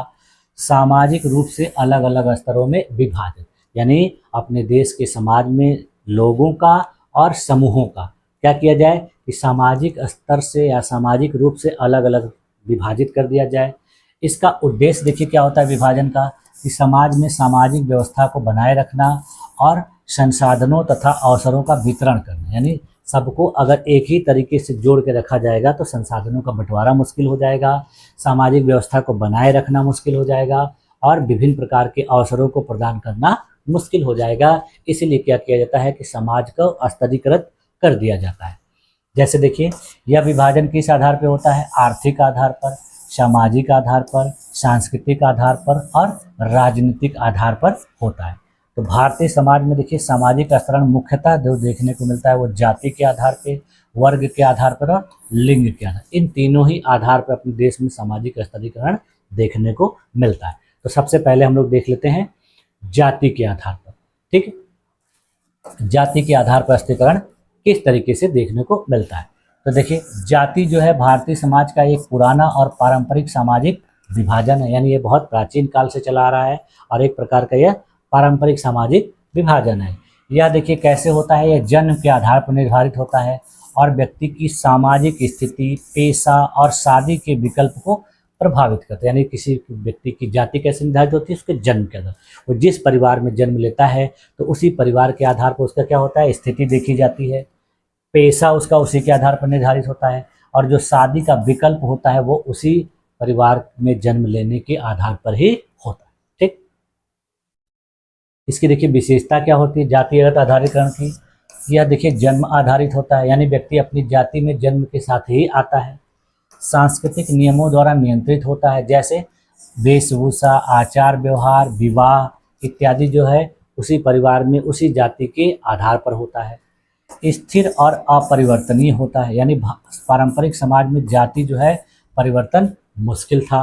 A: सामाजिक रूप से अलग अलग स्तरों में विभाजन, यानी अपने देश के समाज में लोगों का और समूहों का क्या किया जाए कि सामाजिक स्तर से या सामाजिक रूप से अलग अलग विभाजित कर दिया जाए। इसका उद्देश्य देखिए क्या होता है विभाजन का, कि समाज में सामाजिक व्यवस्था को बनाए रखना और संसाधनों तथा अवसरों का वितरण करना। यानी सबको अगर एक ही तरीके से जोड़ के रखा जाएगा तो संसाधनों का बंटवारा मुश्किल हो जाएगा, सामाजिक व्यवस्था को बनाए रखना मुश्किल हो जाएगा और विभिन्न प्रकार के अवसरों को प्रदान करना मुश्किल हो जाएगा। इसीलिए क्या किया जाता है कि समाज को स्तरीकृत कर दिया जाता है। जैसे देखिए यह विभाजन किस आधार पर होता है? आर्थिक आधार पर, सामाजिक आधार पर, सांस्कृतिक आधार पर और राजनीतिक आधार पर होता है। तो भारतीय समाज में देखिए सामाजिक स्तरण मुख्यतः जो देखने को मिलता है वो जाति के आधार पे, वर्ग के आधार पर और लिंग के आधार, इन तीनों ही आधार पर अपने देश में सामाजिक स्तरीकरण देखने को मिलता है। तो सबसे पहले हम लोग देख लेते हैं जाति के आधार पर। ठीक है, जाति के आधार पर स्तरीकरण किस तरीके से देखने को मिलता है? तो देखिए जाति जो है भारतीय समाज का एक पुराना और पारंपरिक सामाजिक विभाजन है, यानी ये बहुत प्राचीन काल से चला आ रहा है और एक प्रकार का यह पारंपरिक सामाजिक विभाजन है। यह देखिए कैसे होता है, यह जन्म के आधार पर निर्धारित होता है और व्यक्ति की सामाजिक स्थिति, पेशा और शादी के विकल्प को प्रभावित करता है। यानी किसी व्यक्ति की जाति कैसे निर्धारित होती है? उसके जन्म के आधार, वो जिस परिवार में जन्म लेता है तो उसी परिवार के आधार पर उसका क्या होता है, स्थिति देखी जाती है, पेशा उसका उसी के आधार पर निर्धारित होता है और जो शादी का विकल्प होता है वो उसी परिवार में जन्म लेने के आधार पर ही होता है। ठीक, इसकी देखिए विशेषता क्या होती है जातिगत आधारीकरण की? यह देखिए जन्म आधारित होता है, यानी व्यक्ति अपनी जाति में जन्म के साथ ही आता है। सांस्कृतिक नियमों द्वारा नियंत्रित होता है, जैसे वेशभूषा, आचार व्यवहार, विवाह इत्यादि जो है उसी परिवार में उसी जाति के आधार पर होता है। स्थिर और अपरिवर्तनीय होता है, यानी पारंपरिक समाज में जाति जो है परिवर्तन मुश्किल था।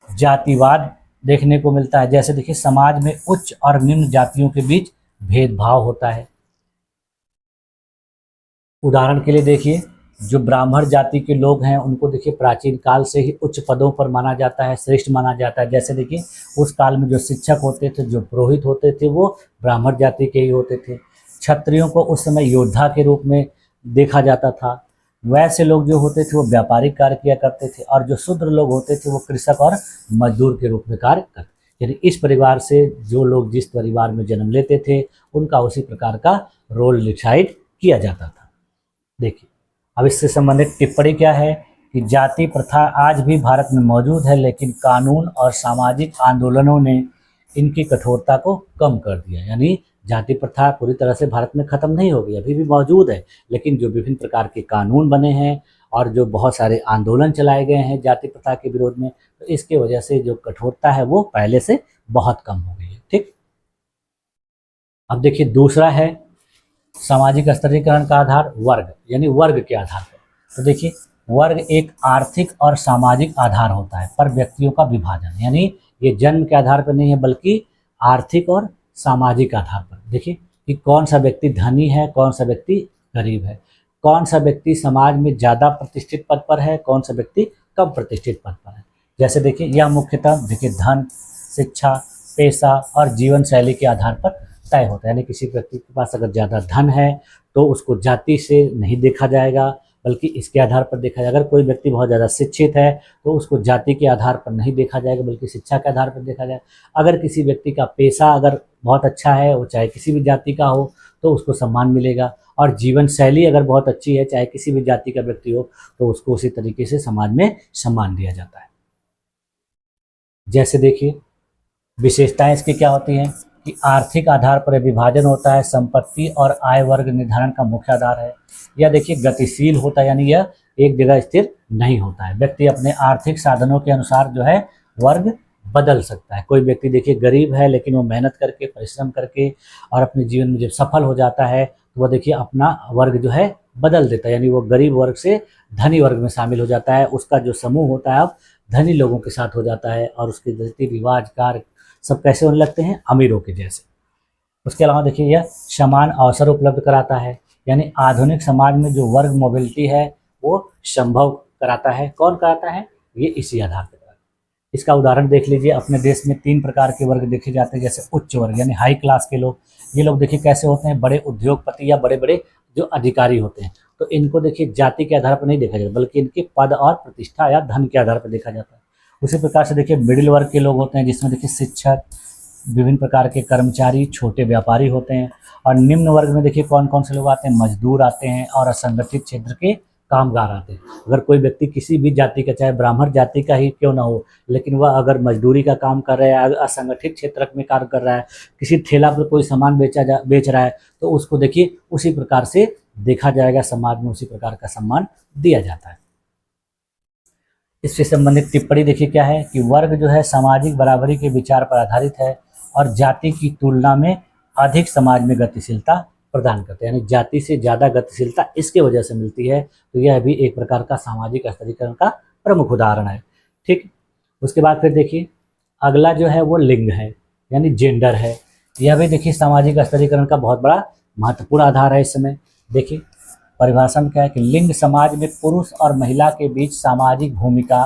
A: जातिवाद देखने को मिलता है, जैसे देखिए समाज में उच्च और निम्न जातियों के बीच भेदभाव होता है। उदाहरण के लिए देखिए जो ब्राह्मण जाति के लोग हैं उनको देखिए प्राचीन काल से ही उच्च पदों पर माना जाता है, श्रेष्ठ माना जाता है। जैसे देखिए उस काल में जो शिक्षक होते थे, जो पुरोहित होते थे, वो ब्राह्मण जाति के ही होते थे। क्षत्रियों को उस समय योद्धा के रूप में देखा जाता था। वैसे लोग जो होते थे वो व्यापारिक कार्य किया करते थे और जो शूद्र लोग होते थे वो कृषक और मजदूर के रूप में कार्य करते। यानी इस परिवार से जो लोग जिस परिवार में जन्म लेते थे उनका उसी प्रकार का रोल डिसाइड किया जाता था। देखिए अब इससे संबंधित टिप्पणी क्या है कि जाति प्रथा आज भी भारत में मौजूद है, लेकिन कानून और सामाजिक आंदोलनों ने इनकी कठोरता को कम कर दिया। यानी जाति प्रथा पूरी तरह से भारत में खत्म नहीं हो गई, अभी भी मौजूद है, लेकिन जो विभिन्न प्रकार के कानून बने हैं और जो बहुत सारे आंदोलन चलाए गए हैं जाति प्रथा के विरोध में, तो इसके वजह से जो कठोरता है वो पहले से बहुत कम हो गई है। ठीक, अब देखिए दूसरा है सामाजिक स्तरीकरण का आधार वर्ग, यानी वर्ग के आधार पर। तो देखिए वर्ग एक आर्थिक और सामाजिक आधार होता है पर व्यक्तियों का विभाजन, यानी ये जन्म के आधार पर नहीं है बल्कि आर्थिक और सामाजिक आधार पर। देखिए कि कौन सा व्यक्ति धनी है, कौन सा व्यक्ति गरीब है, कौन सा व्यक्ति समाज में ज़्यादा प्रतिष्ठित पद पर है, कौन सा व्यक्ति कम प्रतिष्ठित पद पर है। जैसे देखिए यह मुख्यतः देखिए धन, शिक्षा, पेशा और जीवन शैली के आधार पर तय होता है। यानी किसी व्यक्ति के पास अगर ज़्यादा धन है तो उसको जाति से नहीं देखा जाएगा बल्कि इसके आधार पर देखा जाएगा। अगर कोई व्यक्ति बहुत ज़्यादा शिक्षित है तो उसको जाति के आधार पर नहीं देखा जाएगा बल्कि शिक्षा के आधार पर देखा जाएगा। अगर किसी व्यक्ति का पेशा अगर बहुत अच्छा है, वो चाहे किसी भी जाति का हो, तो उसको सम्मान मिलेगा। और जीवन शैली अगर बहुत अच्छी है, चाहे किसी भी जाति का व्यक्ति हो, तो उसको उसी तरीके से समाज में सम्मान दिया जाता है। जैसे देखिए विशेषताएं इसकी क्या होती हैं कि आर्थिक आधार पर विभाजन होता है, संपत्ति और आय वर्ग निर्धारण का मुख्य आधार है। यह देखिए गतिशील होता है, यानी यह एक जगह स्थिर नहीं होता है। व्यक्ति अपने आर्थिक साधनों के अनुसार जो है वर्ग बदल सकता है। कोई व्यक्ति देखिए गरीब है लेकिन वो मेहनत करके, परिश्रम करके और अपने जीवन में जब सफल हो जाता है तो वह देखिए अपना वर्ग जो है बदल देता है, यानी वो गरीब वर्ग से धनी वर्ग में शामिल हो जाता है। उसका जो समूह होता है अब धनी लोगों के साथ हो जाता है और उसके रीति रिवाज कार्य सब कैसे होने लगते हैं, अमीरों के जैसे। उसके अलावा देखिए यह समान अवसर उपलब्ध कराता है, यानी आधुनिक समाज में जो वर्ग मोबिलिटी है वो संभव कराता है। कौन कराता है? ये इसी आधार पर। इसका उदाहरण देख लीजिए, अपने देश में 3 प्रकार के वर्ग देखे जाते हैं। जैसे उच्च वर्ग यानी हाई क्लास के लोग, ये लोग देखिए कैसे होते हैं, बड़े उद्योगपति या बड़े बड़े जो अधिकारी होते हैं। तो इनको देखिए जाति के आधार पर नहीं देखा जाता बल्कि इनके पद और प्रतिष्ठा या धन के आधार पर देखा जाता है। उसी प्रकार से देखिए मिडिल वर्ग के लोग होते हैं जिसमें देखिए शिक्षक, विभिन्न प्रकार के कर्मचारी, छोटे व्यापारी होते हैं। और निम्न वर्ग में देखिए कौन कौन से लोग आते हैं, मजदूर आते हैं और असंगठित क्षेत्र के कामगार आते हैं। अगर कोई व्यक्ति किसी भी जाति का, चाहे ब्राह्मण जाति का ही क्यों ना हो, लेकिन वह अगर मजदूरी का काम कर रहा है, असंगठित क्षेत्र में कार्य कर रहा है, किसी ठेला पर कोई सामान बेच रहा है, तो उसको देखिए उसी प्रकार से देखा जाएगा, समाज में उसी प्रकार का सम्मान दिया जाता है। इससे संबंधित टिप्पणी देखिए क्या है कि वर्ग जो है सामाजिक बराबरी के विचार पर आधारित है और जाति की तुलना में अधिक समाज में गतिशीलता प्रदान करते हैं। यानी जाति से ज़्यादा गतिशीलता इसके वजह से मिलती है। तो यह भी एक प्रकार का सामाजिक स्तरीकरण का प्रमुख उदाहरण है। ठीक, उसके बाद फिर देखिए अगला जो है वो लिंग है, यानी जेंडर है। यह भी देखिए सामाजिक स्तरीकरण का बहुत बड़ा महत्वपूर्ण आधार है। इस समय देखिए परिभाषा में क्या है कि लिंग समाज में पुरुष और महिला के बीच सामाजिक भूमिका,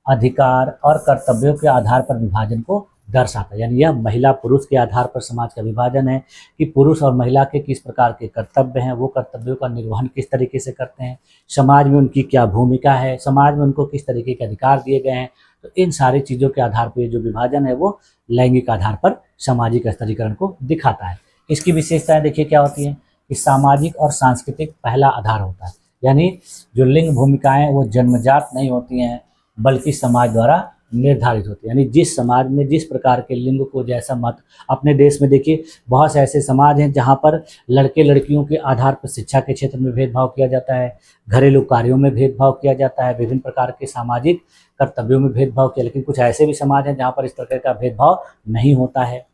A: अधिकार और कर्तव्यों के आधार पर विभाजन को दर्शाता है। यानी यह महिला पुरुष के आधार पर समाज का विभाजन है कि पुरुष और महिला के किस प्रकार के कर्तव्य हैं, वो कर्तव्यों का निर्वहन किस तरीके से करते हैं, समाज में उनकी क्या भूमिका है, समाज में उनको किस तरीके के अधिकार दिए गए हैं। तो इन सारी चीज़ों के आधार पर जो विभाजन है वो लैंगिक आधार पर सामाजिक स्तरीकरण को दिखाता है। इसकी विशेषताएं देखिए क्या होती हैं कि सामाजिक और सांस्कृतिक पहला आधार होता है। यानी जो लिंग भूमिकाएं वो जन्मजात नहीं होती हैं बल्कि समाज द्वारा निर्धारित होती है। यानी जिस समाज में जिस प्रकार के लिंग को जैसा मत, अपने देश में देखिए बहुत से ऐसे समाज हैं जहाँ पर लड़के लड़कियों के आधार पर शिक्षा के क्षेत्र में भेदभाव किया जाता है, घरेलू कार्यों में भेदभाव किया जाता है, विभिन्न प्रकार के सामाजिक कर्तव्यों में भेदभाव किया। लेकिन कुछ ऐसे भी समाज हैं जहाँ पर इस प्रकार का भेदभाव नहीं होता है।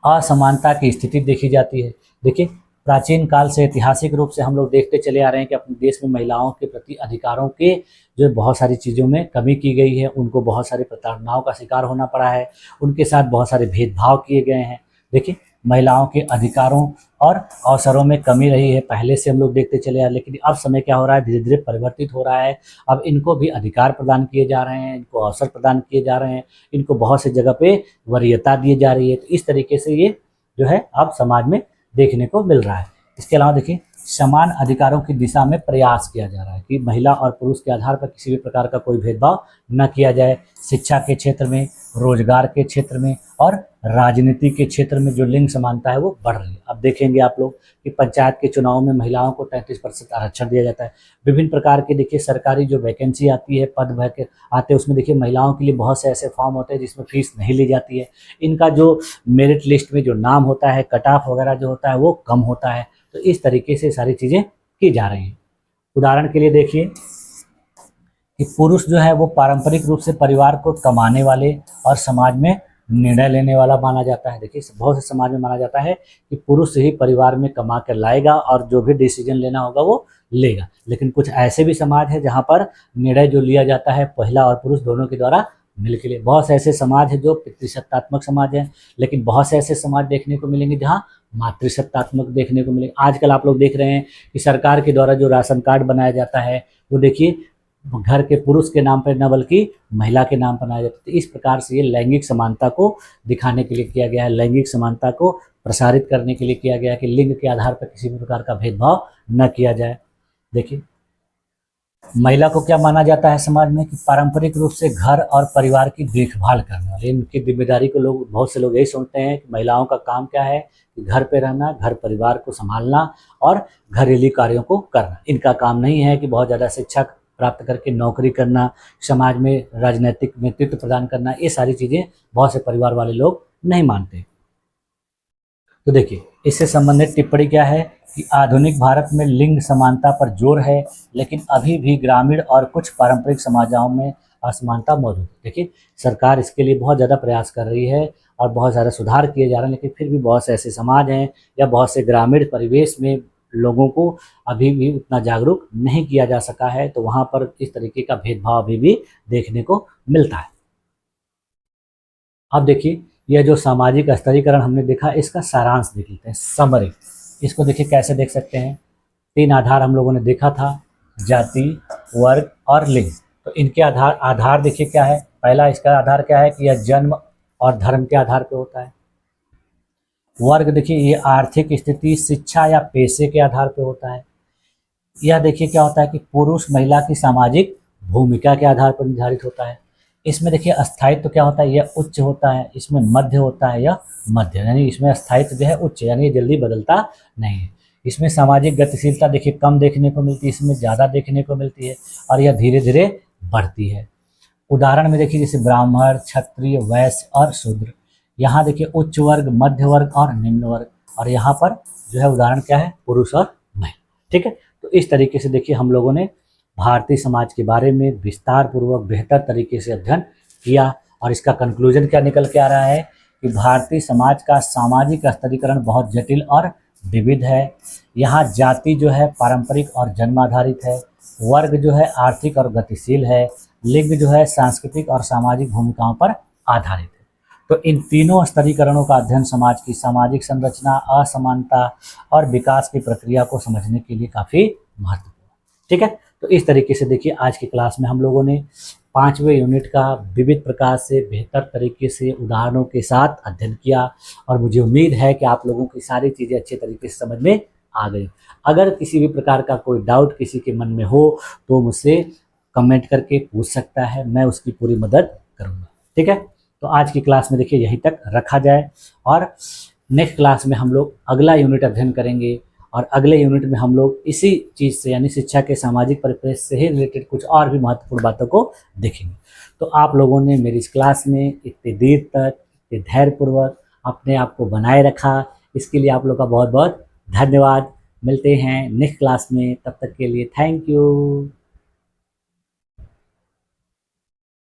A: असमानता की स्थिति देखी जाती है। देखिए प्राचीन काल से ऐतिहासिक रूप से हम लोग देखते चले आ रहे हैं कि अपने देश में महिलाओं के प्रति अधिकारों के जो बहुत सारी चीज़ों में कमी की गई है, उनको बहुत सारी प्रताड़नाओं का शिकार होना पड़ा है, उनके साथ बहुत सारे भेदभाव किए गए हैं। देखिए महिलाओं के अधिकारों और अवसरों में कमी रही है, पहले से हम लोग देखते चले आ रहे हैं। लेकिन अब समय क्या हो रहा है, धीरे धीरे परिवर्तित हो रहा है। अब इनको भी अधिकार प्रदान किए जा रहे हैं, इनको अवसर प्रदान किए जा रहे हैं, इनको बहुत सी जगह पे वरीयता दी जा रही है। तो इस तरीके से ये जो है अब समाज में देखने को मिल रहा है। इसके अलावा देखिए समान अधिकारों की दिशा में प्रयास किया जा रहा है कि महिला और पुरुष के आधार पर किसी भी प्रकार का कोई भेदभाव न किया जाए। शिक्षा के क्षेत्र में, रोजगार के क्षेत्र में और राजनीति के क्षेत्र में जो लिंग समानता है वो बढ़ रही है। अब देखेंगे आप लोग कि पंचायत के चुनाव में महिलाओं को 33% आरक्षण दिया जाता है। विभिन्न प्रकार के देखिए सरकारी जो वैकेंसी आती है, पद भर आते हैं, उसमें देखिए महिलाओं के लिए बहुत से ऐसे फॉर्म होते हैं जिसमें फीस नहीं ली जाती है। इनका जो मेरिट लिस्ट में जो नाम होता है, कट ऑफ वगैरह जो होता है वो कम होता है। तो इस तरीके से सारी चीज़ें की जा रही हैं। उदाहरण के लिए देखिए कि पुरुष जो है वो पारंपरिक रूप से परिवार को कमाने वाले और समाज में निर्णय लेने वाला माना जाता है। देखिए बहुत से समाज में माना जाता है कि पुरुष ही परिवार में कमा कर लाएगा और जो भी डिसीजन लेना होगा वो लेगा। लेकिन कुछ ऐसे भी समाज है जहाँ पर निर्णय जो लिया जाता है महिला और पुरुष दोनों के द्वारा मिलकर लिए। बहुत से ऐसे समाज है जो पितृसत्तात्मक समाज है, लेकिन बहुत से ऐसे समाज देखने को मिलेंगे जहाँ मातृसत्तात्मक देखने को मिलेगा। आजकल आप लोग देख रहे हैं कि सरकार के द्वारा जो राशन कार्ड बनाया जाता है वो देखिए घर के पुरुष के नाम पर न बल्कि महिला के नाम पर बनाया जाता है। तो इस प्रकार से ये लैंगिक समानता को दिखाने के लिए किया गया है, लैंगिक समानता को प्रसारित करने के लिए किया गया है कि लिंग के आधार पर किसी भी प्रकार का भेदभाव न किया जाए। देखिए महिला को क्या माना जाता है समाज में कि पारंपरिक रूप से घर और परिवार की देखभाल करने वाली, इनकी जिम्मेदारी को लोग बहुत से लोग यही सोचते हैं कि महिलाओं का काम क्या है कि घर पे रहना, घर परिवार को संभालना और घरेलू कार्यों को करना। इनका काम नहीं है कि बहुत ज़्यादा शिक्षा प्राप्त करके नौकरी करना, समाज में राजनीतिक नेतृत्व प्रदान करना। ये सारी चीज़ें बहुत से परिवार वाले लोग नहीं मानते। तो देखिए इससे संबंधित टिप्पणी क्या है कि आधुनिक भारत में लिंग समानता पर जोर है, लेकिन अभी भी ग्रामीण और कुछ पारंपरिक समाजों में असमानता मौजूद है। देखिए सरकार इसके लिए बहुत ज़्यादा प्रयास कर रही है और बहुत ज़्यादा सुधार किए जा रहे हैं, लेकिन फिर भी बहुत से ऐसे समाज हैं या बहुत से ग्रामीण परिवेश में लोगों को अभी भी उतना जागरूक नहीं किया जा सका है। तो वहाँ पर इस तरीके का भेदभाव अभी भी देखने को मिलता है। अब देखिए यह जो सामाजिक स्तरीकरण हमने देखा, इसका सारांश देख लेते हैं, समरी। इसको देखिए कैसे देख सकते हैं। 3 आधार हम लोगों ने देखा था, जाति, वर्ग और लिंग। तो इनके आधार देखिए क्या है। पहला इसका आधार क्या है कि यह जन्म और धर्म के आधार पर होता है। वर्ग देखिए ये आर्थिक स्थिति, शिक्षा या पेशे के आधार पर होता है। यह देखिए क्या होता है कि पुरुष महिला की सामाजिक भूमिका के आधार पर निर्धारित होता है। इसमें देखिए स्थायित्व तो क्या होता है, यह उच्च होता है। इसमें मध्य होता है, यह मध्य, यानी इसमें स्थायित्व जो है उच्च, यानी ये जल्दी बदलता नहीं है। इसमें सामाजिक गतिशीलता देखिए कम देखने को मिलती है, इसमें ज़्यादा देखने को मिलती है और यह धीरे धीरे बढ़ती है। उदाहरण में देखिए जैसे ब्राह्मण, क्षत्रिय, वैश्य और शूद्र। यहाँ देखिए उच्च वर्ग, मध्य वर्ग और निम्न वर्ग, और यहाँ पर जो है उदाहरण क्या है, पुरुष और महिला। ठीक है, तो इस तरीके से देखिए हम लोगों ने भारतीय समाज के बारे में विस्तार पूर्वक बेहतर तरीके से अध्ययन किया और इसका कंक्लूजन क्या निकल के आ रहा है कि भारतीय समाज का सामाजिक स्तरीकरण बहुत जटिल और विविध है। यहाँ जाति जो है पारंपरिक और जन्माधारित है, वर्ग जो है आर्थिक और गतिशील है, लिंग जो है सांस्कृतिक और सामाजिक भूमिकाओं पर आधारित है। तो इन तीनों स्तरीकरणों का अध्ययन समाज की सामाजिक संरचना, असमानता और विकास की प्रक्रिया को समझने के लिए काफ़ी महत्वपूर्ण है। ठीक है, तो इस तरीके से देखिए आज की क्लास में हम लोगों ने 5वें यूनिट का विविध प्रकार से बेहतर तरीके से उदाहरणों के साथ अध्ययन किया और मुझे उम्मीद है कि आप लोगों की सारी चीज़ें अच्छे तरीके से समझ में आ गई। अगर किसी भी प्रकार का कोई डाउट किसी के मन में हो तो मुझसे कमेंट करके पूछ सकता है, मैं उसकी पूरी मदद करूँगा। ठीक है, तो आज की क्लास में देखिए यहीं तक रखा जाए और नेक्स्ट क्लास में हम लोग अगला यूनिट अध्ययन करेंगे और अगले यूनिट में हम लोग इसी चीज़ से यानी शिक्षा के सामाजिक परिप्रेक्ष्य से ही रिलेटेड कुछ और भी महत्वपूर्ण बातों को देखेंगे। तो आप लोगों ने मेरी इस क्लास में इतनी देर तक इतने धैर्यपूर्वक अपने आप को बनाए रखा, इसके लिए आप लोग का बहुत बहुत धन्यवाद। मिलते हैं नेक्स्ट क्लास में, तब तक के लिए थैंक यू।